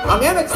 Ang MX.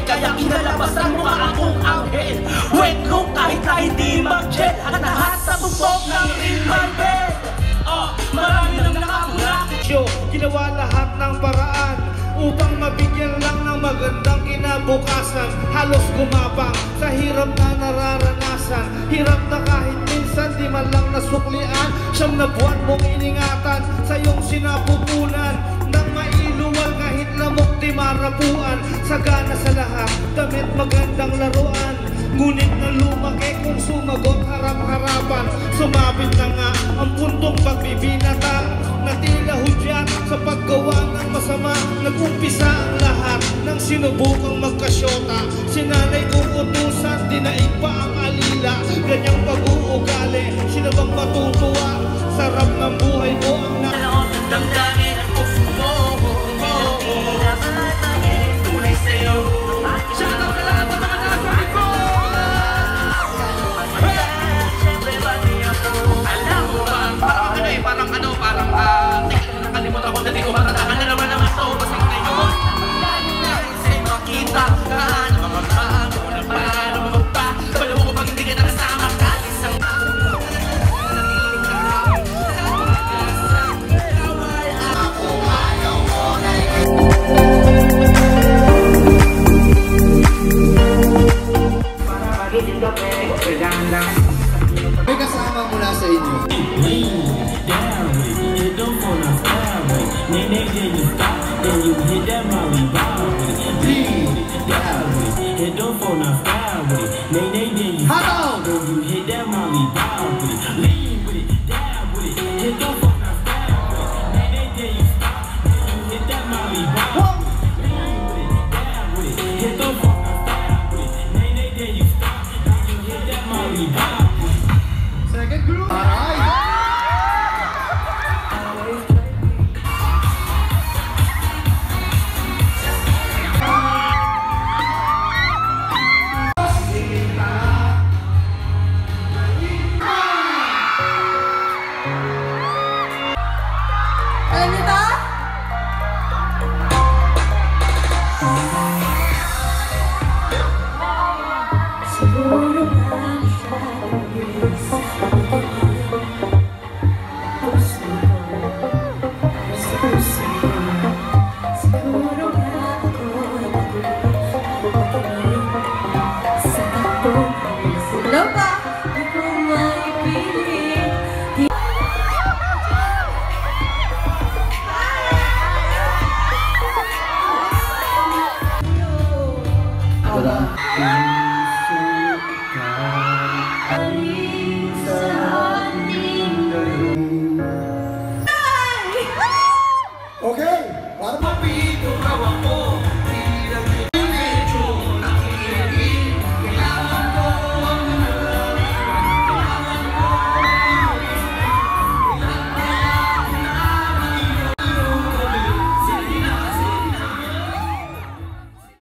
Kaya inalabasan mo nga akong anghel. Wait look kahit na hindi mag-gel. Ang lahat sa tumpok ng in my bed. Marami nang nakabulak. Ginawa lahat ng paraan upang mabigyan lang ng magandang kinabukasan. Halos gumapang sa hirap na nararanasan. Hirap na kahit minsan di man lang nasuklian. Siyam na buwan mong iningatan sa iyong sinapupunan. Nang mailuwal kahit lamok di marapuan. Sagana sa lahat, damit magandang laruan. Ngunit na lumaki kung sumagot harap-harapan. Sumabit na nga ang puntong pagbibinata. Na tila hudyat sa paggawa ng masama. Nag-umpisa ang lahat ng sinubukang magkasyota. Sinanay kong utusan, dinaig pa ang alila. Ganyang pag-uugali, sino bang matutuwa? Sarap ng buhay mo ang damdamin ang puso mo. Tunay sa'yo. Shout out sa lahat ng mga nasa ko. Alam mo ba? Parang nakalimutan ko na di ko matatakan na naman naman to. Basing ngayon sa'yo makita ka na mga bago na pa. Wala mo ko pag hindi ka nakasama ka. Isang May kasama mula sa inyo. Second group. Alam niyo ba? Siguro na siya isa. Puso sa puso. Siguro na ako sa takbo. Hello pa? Di ko maipilit. Okay, para